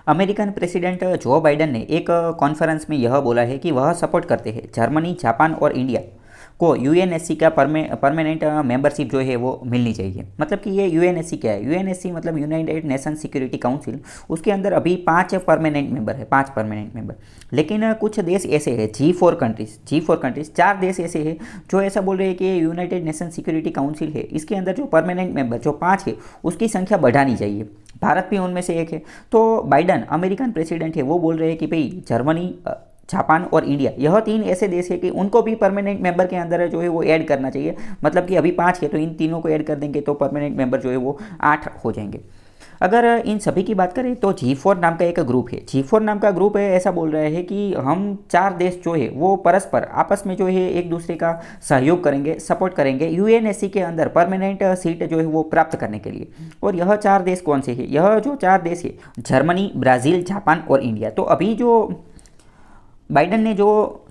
American president जो Biden ने एक कॉन्फ्रेंस में यह बोला है कि वह सपोर्ट करते हैं जर्मनी, जापान और इंडिया को यूएनएससी का परमानेंट मेंबरशिप जो है वो मिलनी चाहिए। मतलब कि ये यूएनएससी क्या है? यूएनएससी मतलब यूनाइटेड नेशन सिक्योरिटी काउंसिल। उसके अंदर अभी 5 परमानेंट मेंबर है, 5 परमानेंट मेंबर। लेकिन कुछ देश ऐसे हैं जी4 कंट्रीज 4 देश ऐसे हैं जो ऐसा बोल रहे हैं कि यूनाइटेड नेशन सिक्योरिटी काउंसिल है, इसके अंदर जो परमानेंट मेंबर जो 5 है उसकी संख्या बढ़ानी चाहिए। भारत भी उनमें से एक है। तो बाइडन अमेरिकन प्रेसिडेंट है, वो बोल रहे हैं कि भाई जर्मनी, जापान और इंडिया, यह 3 ऐसे देश है कि उनको भी परमानेंट मेंबर के अंदर जो है वो ऐड करना चाहिए। मतलब कि अभी 5 है तो इन तीनों को ऐड कर देंगे तो परमानेंट मेंबर जो है वो 8 हो जाएंगे। अगर इन सभी की बात करें तो जी4 नाम का एक ग्रुप है। जी4 नाम का ग्रुप है ऐसा बोल रहे हैं कि हम 4 देश जो है वो परस्पर आपस में जो है एक दूसरे का सहयोग करेंगे, सपोर्ट करेंगे यूएनएससी के अंदर परमानेंट सीट जो है वो प्राप्त करने के लिए। और यह 4 देश कौन से हैं? यह जो 4 देश है जर्मनी, ब्राज़ील, जापान और इंडिया। तो अभी जो बाइडन ने जो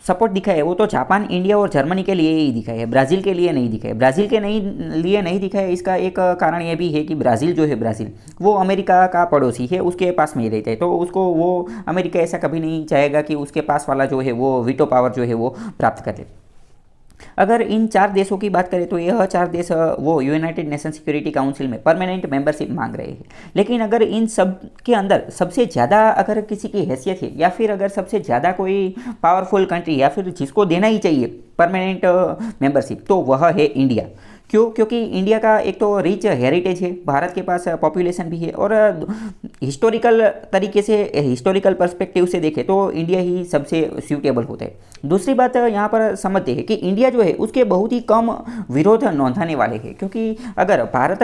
सपोर्ट दिखाया है वो तो जापान, इंडिया और जर्मनी के लिए ही दिखाया है, ब्राज़ील के लिए नहीं दिखाया है। ब्राज़ील के लिए नहीं दिखाया है, इसका एक कारण ये भी है कि ब्राज़ील जो है, ब्राज़ील वो अमेरिका का पड़ोसी है, उसके पास में ही रहता है। तो उसको वो अमेरिका ऐसा कभी नहीं चाहेगा कि उसके पास वाला जो है वो वीटो पावर जो है वो प्राप्त कर ले। अगर इन 4 देशों की बात करें तो यह 4 देश वो यूनाइटेड नेशन सिक्योरिटी काउंसिल में परमानेंट मेंबरशिप मांग रहे हैं। लेकिन अगर इन सब के अंदर सबसे ज़्यादा अगर किसी की हैसियत है या फिर अगर सबसे ज़्यादा कोई पावरफुल कंट्री या फिर जिसको देना ही चाहिए परमानेंट मेंबरशिप, तो वह है इंडिया। क्यों? क्योंकि इंडिया का एक तो रिच हेरिटेज है, भारत के पास पॉपुलेशन भी है और हिस्टोरिकल तरीके से, हिस्टोरिकल पर्सपेक्टिव से देखें तो इंडिया ही सबसे सूटेबल होता है। दूसरी बात यहाँ पर समझते हैं कि इंडिया जो है उसके बहुत ही कम विरोध नोंधाने वाले हैं। क्योंकि अगर भारत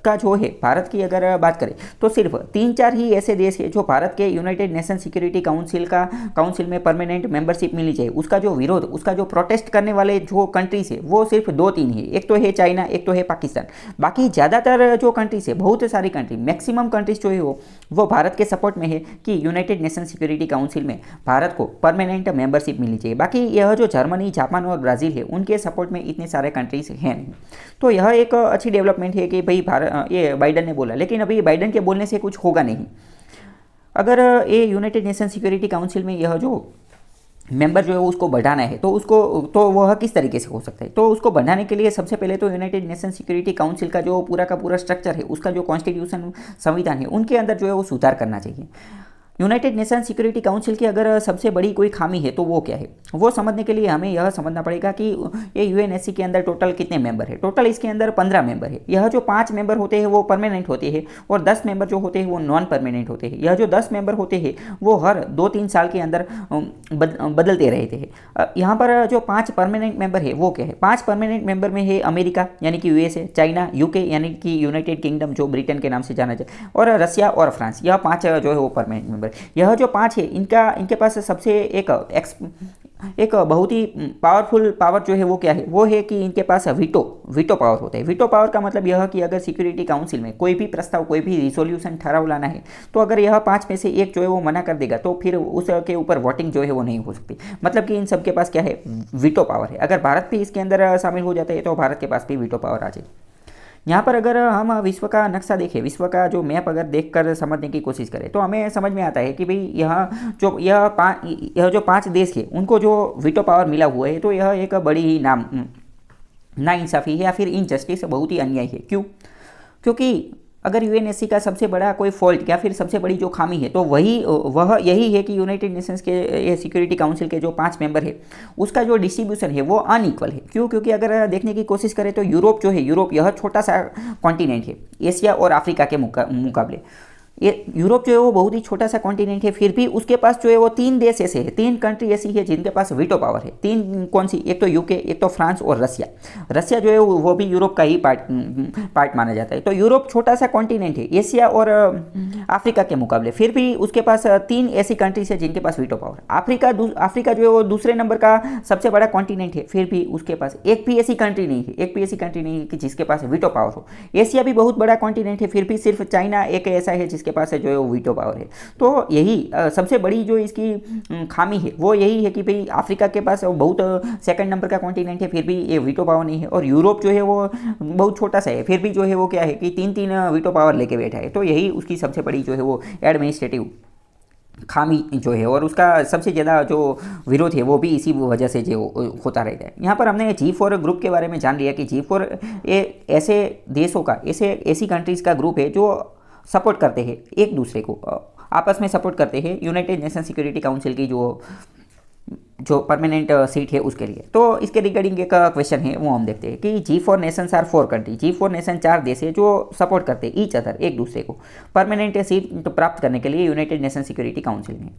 का जो है, भारत की अगर बात करें तो सिर्फ 3-4 ही ऐसे देश है जो भारत के यूनाइटेड नेशन सिक्योरिटी काउंसिल में परमानेंट मेंबरशिप मिलनी चाहिए, उसका जो विरोध, उसका जो प्रोटेस्ट करने वाले जो कंट्रीज है वो सिर्फ 2-3 ही। एक तो है चाइना, एक तो है पाकिस्तान। बाकी ज़्यादातर जो कंट्रीज है, बहुत सारी कंट्री, मैक्सिमम कंट्रीज जो है वो भारत के सपोर्ट में है कि यूनाइटेड नेशन सिक्योरिटी काउंसिल में भारत को परमानेंट मेंबरशिप मिलनी चाहिए। बाकी यह जो जर्मनी, जापान और ब्राज़ील है उनके सपोर्ट में इतने सारे कंट्रीज हैं नहीं। तो यह एक अच्छी डेवलपमेंट है कि भाई ये बाइडन ने बोला। लेकिन अभी बाइडन के बोलने से कुछ होगा नहीं। अगर ये यूनाइटेड नेशन सिक्योरिटी काउंसिल में यह जो मेंबर जो है उसको बढ़ाना है तो वह किस तरीके से हो सकता है? तो उसको बढ़ाने के लिए सबसे पहले तो यूनाइटेड नेशन सिक्योरिटी काउंसिल का जो पूरा का पूरा स्ट्रक्चर है, उसका जो कॉन्स्टिट्यूशन, संविधान है, उनके अंदर जो है वो सुधार करना चाहिए। यूनाइटेड नेशन सिक्योरिटी काउंसिल की अगर सबसे बड़ी कोई खामी है तो वो क्या है, वो समझने के लिए हमें यह समझना पड़ेगा कि ये यूएनएससी के अंदर टोटल कितने मेंबर है। टोटल इसके अंदर 15 मेंबर है। यह जो 5 मेंबर होते हैं वो परमानेंट होते हैं और 10 मेंबर जो होते हैं वो नॉन परमानेंट होते हैं। यह जो 10 मेंबर होते हैं वो हर 2-3 साल के अंदर बदलते रहते हैं। यहाँ पर जो 5 परमानेंट मेंबर है वो क्या है? 5 परमानेंट मेंबर में है अमेरिका यानी कि यूएसए, चाइना, यूके यानी कि यूनाइटेड किंगडम जो ब्रिटेन के नाम से जाना जाए, और रसिया और फ्रांस। यह 5 जो है वो परमानेंट मेंबर। यह जो 5 है इनके पास सबसे एक बहुत ही पावरफुल पावर जो है वो क्या है? वो है कि इनके पास वीटो पावर होता है। वीटो पावर का मतलब यह कि अगर सिक्योरिटी काउंसिल में कोई भी प्रस्ताव, कोई भी रिसोल्यूशन, ठहराव लाना है तो अगर यह 5 में से एक जो है वो मना कर देगा तो फिर उसके ऊपर वोटिंग जो है वो नहीं हो सकती। मतलब कि इन सब के पास क्या है? वीटो पावर है। अगर भारत भी इसके अंदर शामिल हो जाता है तो भारत के पास भी वीटो पावर आ जाए। यहाँ पर अगर हम विश्व का नक्शा देखें, विश्व का जो मैप अगर देखकर समझने की कोशिश करें तो हमें समझ में आता है कि भाई यह जो 5 देश है उनको जो वीटो पावर मिला हुआ है तो यह एक बड़ी ही नाइंसाफ़ी है या फिर इनजस्टिस, बहुत ही अन्याय है। क्यों? क्योंकि अगर यूएनएससी का सबसे बड़ा कोई फॉल्ट या फिर सबसे बड़ी जो खामी है तो वह यही है कि यूनाइटेड नेशंस के सिक्योरिटी काउंसिल के जो 5 मेंबर है उसका जो डिस्ट्रीब्यूशन है वो अनइक्वल है। क्यों? क्योंकि अगर देखने की कोशिश करें तो यूरोप जो है, यूरोप यह छोटा सा कॉन्टिनेंट है एशिया और अफ्रीका के मुकाबले। ये यूरोप जो है वो बहुत ही छोटा सा कॉन्टिनेंट है, फिर भी उसके पास जो है वो 3 देश ऐसे हैं, 3 कंट्री ऐसी है जिनके पास वीटो पावर है। 3 कौन सी? एक तो यूके, एक तो फ्रांस और रसिया। रसिया जो है वो भी यूरोप का ही पार्ट माना जाता है। तो यूरोप छोटा सा कॉन्टिनेंट है एशिया और अफ्रीका के मुकाबले, फिर भी उसके पास 3 ऐसी कंट्रीज है जिनके पास वीटो पावर। अफ्रीका जो है वो दूसरे नंबर का सबसे बड़ा कॉन्टिनेंट है, फिर भी उसके पास एक भी ऐसी कंट्री नहीं है कि जिसके पास वीटो पावर हो। एशिया भी बहुत बड़ा कॉन्टिनेंट है, फिर भी सिर्फ चाइना एक ऐसा है जिसके पास जो है वो वीटो पावर है। तो यही सबसे बड़ी जो इसकी खामी है वो यही है कि भाई अफ्रीका के पास बहुत सेकंड नंबर का कॉन्टिनेंट है, फिर भी ये वीटो पावर नहीं है। और यूरोप जो है वो बहुत छोटा सा है, फिर भी जो है वो क्या है कि 3 वीटो पावर लेके बैठा है। तो यही उसकी सबसे बड़ी जो है वो एडमिनिस्ट्रेटिव खामी जो है और उसका सबसे ज़्यादा जो विरोध है वो भी इसी वजह से जो होता रहता है। यहाँ पर हमने G4 ग्रुप के बारे में जान लिया कि G4 ये ऐसे देशों का ऐसी कंट्रीज़ का ग्रुप है जो सपोर्ट करते हैं एक दूसरे को, आपस में सपोर्ट करते हैं यूनाइटेड नेशन सिक्योरिटी काउंसिल की जो परमानेंट सीट है उसके लिए। तो इसके रिगार्डिंग एक क्वेश्चन है वो हम देखते हैं कि G4 Nations are 4 country. G4 nation 4 देश है जो सपोर्ट करते हैं ईच अदर, एक दूसरे को परमानेंट सीट प्राप्त करने के लिए यूनाइटेड नेशन सिक्योरिटी काउंसिल में।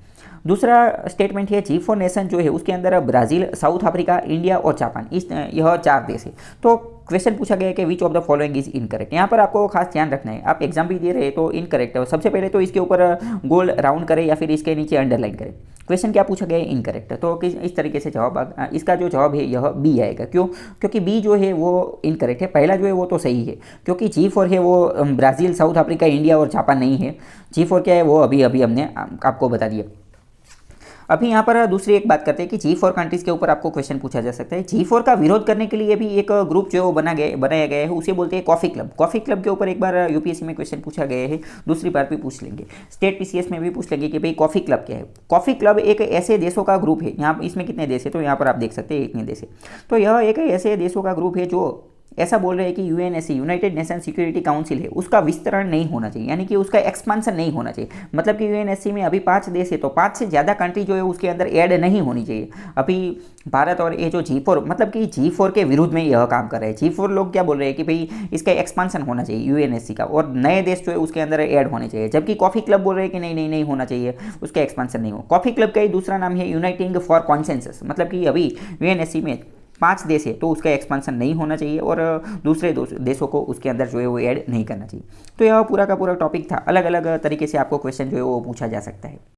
दूसरा स्टेटमेंट है G4 नेशन जो है उसके अंदर ब्राज़ील, साउथ अफ्रीका, इंडिया और जापान, यह 4 देश है। तो क्वेश्चन पूछा गया है कि which of the following is incorrect. यहाँ पर आपको खास ध्यान रखना है, आप एग्जाम भी दे रहे हैं तो इनकरेक्ट है। सबसे पहले तो इसके ऊपर गोल राउंड करें या फिर इसके नीचे अंडरलाइन करें। क्वेश्चन क्या पूछा गया है, इनकरेक्ट। तो इस तरीके से जवाब, इसका जो जवाब है यह बी आएगा। क्यों? क्योंकि बी जो है वो इनकरेक्ट है, पहला जो है वो तो सही है क्योंकि G4 है वो ब्राज़ील, साउथ अफ्रीका, इंडिया और जापान नहीं है। G4 क्या है वो अभी हमने आपको बता दिया। अभी यहाँ पर दूसरी एक बात करते हैं कि G4 कंट्रीज़ के ऊपर आपको क्वेश्चन पूछा जा सकता है। G4 का विरोध करने के लिए भी एक ग्रुप जो बनाया गया है उसे बोलते हैं कॉफ़ी क्लब। कॉफ़ी क्लब के ऊपर एक बार यूपीएससी में क्वेश्चन पूछा गया है, दूसरी बार भी पूछ लेंगे, स्टेट पीसीएस में भी पूछ लेंगे कि भाई कॉफ़ी क्लब क्या है। कॉफ़ी क्लब एक ऐसे देशों का ग्रुप है, यहाँ इसमें कितने देश है तो यहाँ पर आप देख सकते हैं इतने देश है। तो यह एक ऐसे देशों का ग्रुप है जो ऐसा बोल रहे हैं कि UNSC, United nation security council है उसका विस्तरण नहीं होना चाहिए, यानी कि उसका एक्सपांसन नहीं होना चाहिए। मतलब कि यूएनएससी में अभी 5 देश है तो 5 से ज़्यादा कंट्री जो है उसके अंदर ऐड नहीं होनी चाहिए। अभी भारत और ये जो G4 मतलब कि G4 के विरुद्ध में यह काम कर रहे हैं। G4 लोग क्या बोल रहे हैं कि भाई इसका एक्सपांसन होना चाहिए यूएनएससी का और नए देश जो है उसके अंदर ऐड होने चाहिए, जबकि कॉफ़ी क्लब बोल रहे हैं कि नहीं नहीं नहीं होना चाहिए, उसका एक्सपांसन नहीं हो। कॉफ़ी क्लब का ही दूसरा नाम है यूनाइटिंग फॉर कॉन्सेंसस, मतलब कि अभी यूएनएससी में 5 देश है तो उसका एक्सपांसन नहीं होना चाहिए और दूसरे देशों को उसके अंदर जो है वो ऐड नहीं करना चाहिए। तो यह पूरा का पूरा टॉपिक था, अलग अलग तरीके से आपको क्वेश्चन जो है वो पूछा जा सकता है।